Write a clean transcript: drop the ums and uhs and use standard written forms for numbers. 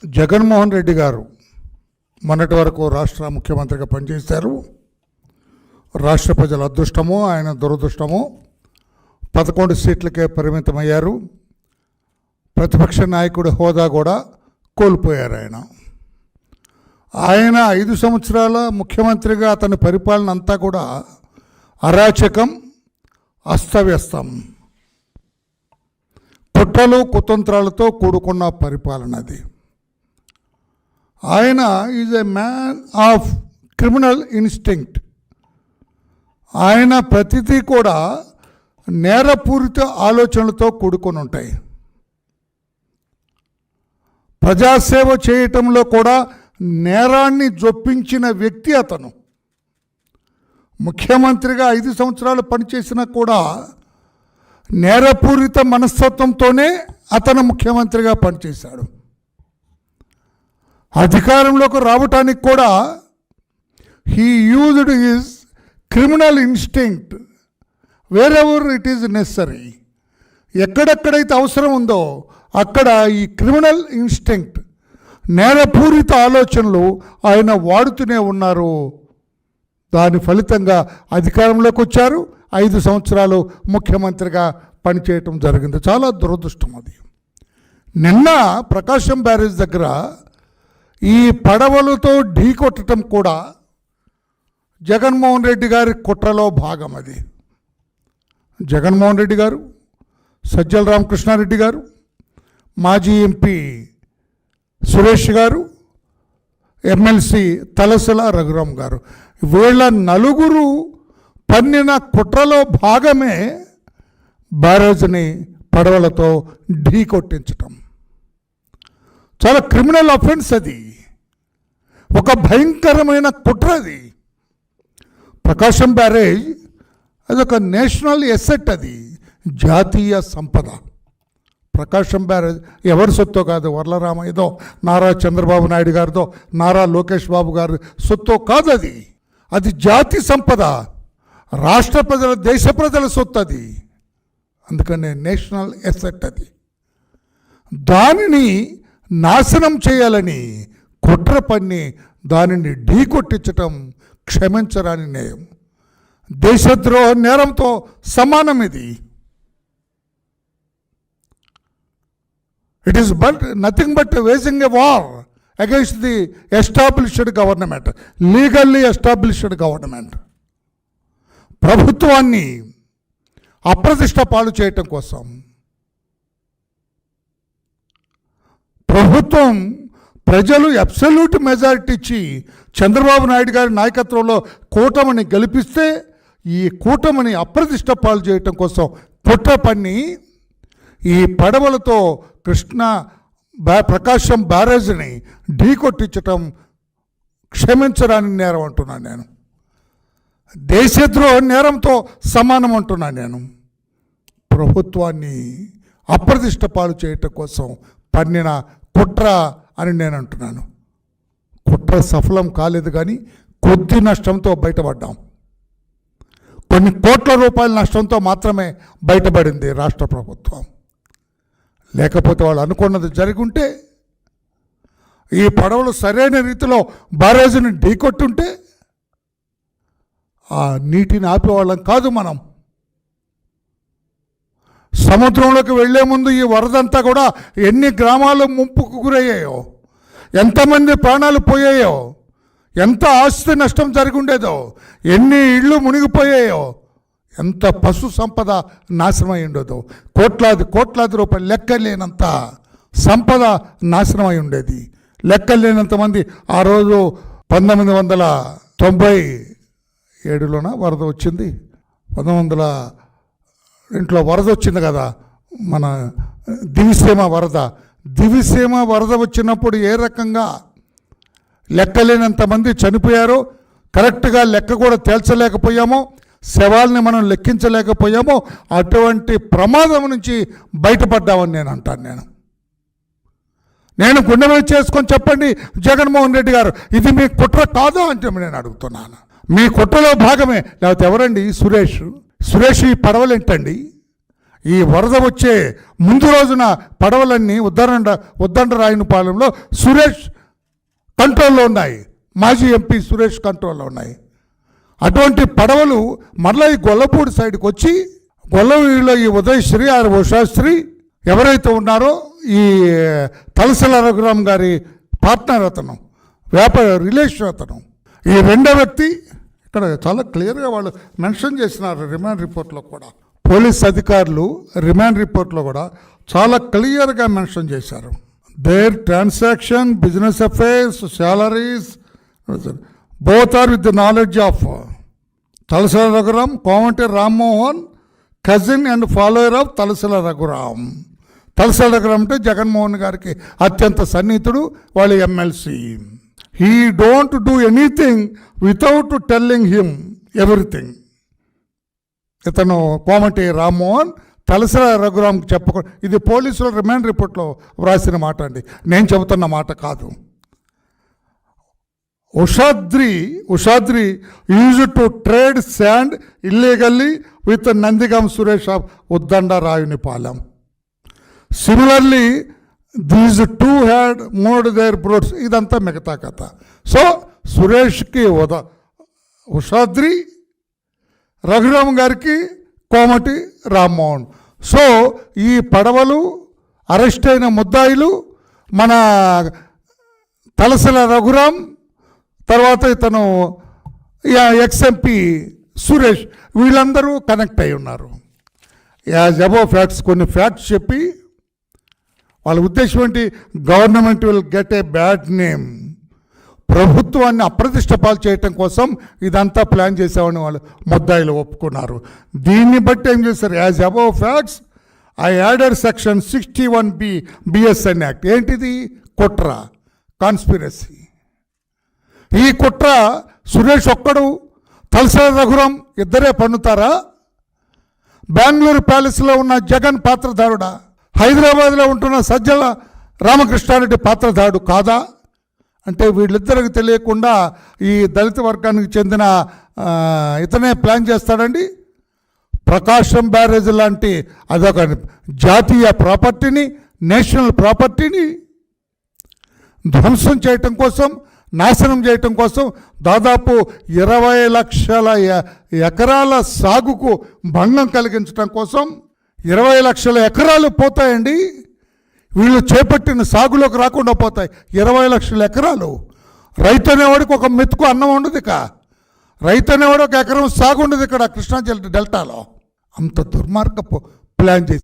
జగన్మోహన్ రెడ్డి గారు మొన్నటి వరకు రాష్ట్ర ముఖ్యమంత్రిగా పనిచేశారు. రాష్ట్ర ప్రజల అదృష్టమో ఆయన దురదృష్టమో 11 సీట్లకే పరిమితమయ్యారు. ప్రతిపక్ష నాయకుడి హోదా కూడా కోల్పోయారు. ఆయన 5 సంవత్సరాల ముఖ్యమంత్రిగా అతని పరిపాలన అంతా కూడా అరాచకం, అస్తవ్యస్తం, కుట్రలు కుతంత్రాలతో కూడుకున్న పరిపాలన అది. ఆయన is a man of criminal instinct. ఆయన ప్రతిదీ కూడా నేరపూరిత ఆలోచనలతో కూడుకొని ఉంటాయి. ప్రజాసేవ చేయటంలో కూడా నేరాన్ని జొప్పించిన వ్యక్తి అతను. ముఖ్యమంత్రిగా 5 సంవత్సరాలు పనిచేసినా కూడా నేరపూరిత మనస్తత్వంతోనే అతను ముఖ్యమంత్రిగా పనిచేశాడు. అధికారంలోకి రావటానికి కూడా he used his criminal instinct wear ever it is necessary. ఎక్కడెక్కడైతే అవసరం ఉందో అక్కడ ఈ క్రిమినల్ ఇన్స్టింక్ట్, నేరపూరిత ఆలోచనలు ఆయన వాడుతూనే ఉన్నారు. దాని ఫలితంగా అధికారంలోకి వచ్చారు. 5 సంవత్సరాలు ముఖ్యమంత్రిగా పనిచేయటం జరిగింది. చాలా దురదృష్టం అది. నిన్న ప్రకాశం బ్యారేజ్ దగ్గర ఈ పడవలతో ఢీకొట్టడం కూడా జగన్మోహన్ రెడ్డి గారి కుట్రలో భాగం అది. జగన్మోహన్ రెడ్డి గారు, సజ్జల రామకృష్ణారెడ్డి గారు, మాజీ ఎంపీ సురేష్ గారు, ఎమ్మెల్సీ తలసల రఘురామ్ గారు, వీళ్ళ నలుగురు పన్నిన కుట్రలో భాగమే బ్యారేజ్ని పడవలతో ఢీకొట్టించటం. చాలా క్రిమినల్ అఫెన్స్ అది. ఒక భయంకరమైన కుట్ర అది. ప్రకాశం బ్యారేజ్ అదొక నేషనల్ ఎసెట్, అది జాతీయ సంపద. ప్రకాశం బ్యారేజ్ ఎవరి సొత్తో కాదు, వర్లరామయ్యదో, నారా చంద్రబాబు నాయుడు గారిదో, నారా లోకేష్ బాబు గారి సొత్తో కాదు. అది జాతి సంపద, రాష్ట్ర ప్రజల, దేశ ప్రజల సొత్తు అది. అందుకనే నేషనల్ ఎసెట్ అది. దానిని నాశనం చేయాలని కుట్ర పన్ని దానిని ఢీకొట్టించటం క్షమించరాని నేరం. దేశద్రోహ నేరంతో సమానం ఇది. It is nothing but waging a war against the established government, legally established government. ప్రభుత్వాన్ని అప్రతిష్ట పాలు చేయటం కోసం ప్రభుత్వం, ప్రజలు అబ్సల్యూట్ మెజారిటీ ఇచ్చి చంద్రబాబు నాయుడు గారి నాయకత్వంలో కూటమిని గెలిపిస్తే ఈ కూటమిని అప్రతిష్ట పాలు చేయటం కోసం కుట్ర పన్ని ఈ పడవలతో ప్రకాశం బ్యారేజ్ని ఢీకొట్టించటం క్షమించరాని నేరం అంటున్నాను నేను. దేశద్రోహ నేరంతో సమానం అంటున్నాను నేను. ప్రభుత్వాన్ని అప్రతిష్ట పాలు చేయటం కోసం పన్నిన కుట్ర అని నేను అంటున్నాను. కుట్ర సఫలం కాలేదు, కానీ కొద్ది నష్టంతో బయటపడ్డాం. కొన్ని కోట్ల రూపాయల నష్టంతో మాత్రమే బయటపడింది రాష్ట్ర ప్రభుత్వం. లేకపోతే వాళ్ళు అనుకున్నది జరుగుంటే, ఈ పడవలు సరైన రీతిలో బ్యారేజ్ని ఢీకొట్టుంటే ఆ నీటిని ఆపేవాళ్ళం కాదు మనం. సముద్రంలోకి వెళ్లే ముందు ఈ వరదంతా కూడా ఎన్ని గ్రామాలు ముంపుకు గురయ్యాయో, ఎంతమంది ప్రాణాలు పోయాయో, ఎంత ఆస్తి నష్టం జరిగుండేదో, ఎన్ని ఇళ్ళు మునిగిపోయాయో, ఎంత పశు సంపద నాశనమై ఉండేదో, కోట్లాది రూపాయలు లెక్కలేనంత సంపద నాశనమై ఉండేది. లెక్కలేనంతమంది ఆ రోజు 1997లోన వరద వచ్చింది. 1902లో వరద వచ్చింది కదా, మన దివిసీమ వరద వచ్చినప్పుడు ఏ రకంగా లెక్కలేనంతమంది చనిపోయారో, కరెక్ట్గా లెక్క కూడా తేల్చలేకపోయామో, శవాల్ని మనం లెక్కించలేకపోయామో, అటువంటి ప్రమాదం నుంచి బయటపడ్డామని నేను అంటాను. నేను గుండె మీద చేసుకొని చెప్పండి జగన్మోహన్ రెడ్డి గారు, ఇది మీ కుట్ర కాదా అంటే నేను అడుగుతున్నాను. మీ కుట్రలో భాగమే. లేకపోతే ఎవరండి సురేష్ ఈ పడవలు ఏంటండి? ఈ వరద వచ్చే ముందు రోజున పడవలన్నీ ఉద్దండరాయునిపాలెంలో సురేష్ కంట్రోల్లో ఉన్నాయి, మాజీ ఎంపీ సురేష్ కంట్రోల్లో ఉన్నాయి. అటువంటి పడవలు మరలా ఈ గొల్లపూడి సైడ్కి వచ్చి గొల్లవీడిలో ఈ ఉదయశ్రీ ఆర్ ఉషాశ్రీ ఎవరైతే ఉన్నారో ఈ తలసల రఘురామ్ గారి పార్ట్నర్, అతను వ్యాపార రిలేషన్ అతను, ఈ రెండో వ్యక్తి ఇక్కడ చాలా క్లియర్గా వాళ్ళు మెన్షన్ చేసినారు రిమాండ్ రిపోర్ట్లో కూడా. పోలీస్ అధికారులు రిమాండ్ రిపోర్ట్లో కూడా చాలా క్లియర్గా మెన్షన్ చేశారు. There transaction, business affairs, salaries both are with the knowledge of Talasila Raghuram, Komati Rammohan, cousin and follower of Talasila Raghuram. Talasila Raghuram అంటే జగన్మోహన్ గారికి అత్యంత సన్నిహితుడు, వాళ్ళ MLC. He don't do anything without telling him everything. ఇతను కోమటి రామ్మోహన్ తలసల రఘురామ్కి చెప్పకుండా, ఇది పోలీసుల రిమాండ్ రిపోర్ట్లో వ్రాసిన మాట అండి, నేను చెబుతున్న మాట కాదు. Ushadri use to trade sand illegally with Nandigam Suresh of Uddandarayunipalem. Similarly these two had moved their broads. ఇదంతా మిగతా కథ. సో సురేష్కి ఉషాద్రి, రఘురామ్ గారికి కోమటి రామ్మోహన్. సో ఈ పడవలు, అరెస్ట్ అయిన ముద్దాయిలు మన తలసల రఘురామ్, తర్వాత ఇతను ఎక్స్ఎంపీ సురేష్, వీళ్ళందరూ కనెక్ట్ అయి ఉన్నారు. యాజ్ అబౌవ్ ఫ్యాక్ట్స్, కొన్ని ఫ్యాక్ట్స్ చెప్పి వాళ్ళ ఉద్దేశం ఏంటి, government will get a bad name, ప్రభుత్వాన్ని అప్రతిష్ట పాలు చేయటం కోసం ఇదంతా ప్లాన్ చేసామని వాళ్ళు ముద్దాయిలు ఒప్పుకున్నారు. దీన్ని బట్టి ఏం చేశారు, as above facts I added section 61B BSN act. ఏంటిది, కుట్ర, కాన్స్పిరసీ. ఈ కుట్ర సురేష్ ఒక్కడు, తలసల రఘురామ్ ఇద్దరే పన్నుతారా? బెంగళూరు ప్యాలెస్లో ఉన్న జగన్ పాత్రధారుడా? హైదరాబాద్లో ఉంటున్న సజ్జల రామకృష్ణారెడ్డి పాత్రధారుడు కాదా? అంటే వీళ్ళిద్దరికి తెలియకుండా ఈ దళిత వర్గానికి చెందిన ఇతనే ప్లాన్ చేస్తాడండి. ప్రకాశం బ్యారేజ్ లాంటి అదొక జాతీయ ప్రాపర్టీని, నేషనల్ ప్రాపర్టీని ధ్వంసం చేయటం కోసం, నాశనం చేయటం కోసం దాదాపు 20 లక్షల ఎకరాల సాగుకు భంగం కలిగించడం కోసం 20 లక్షల ఎకరాలు పోతాయండి. వీళ్ళు చేపట్టిన సాగులోకి రాకుండా పోతాయి 20 లక్షల ఎకరాలు. రైతు అనేవాడికి ఒక మెతుకు అన్నం ఉండదు. ఇక రైతు అనేవాడు ఒక ఎకరం సాగు ఉండదు ఇక్కడ కృష్ణా డెల్టాలో. అంత దుర్మార్గపు ప్లాన్ చేసి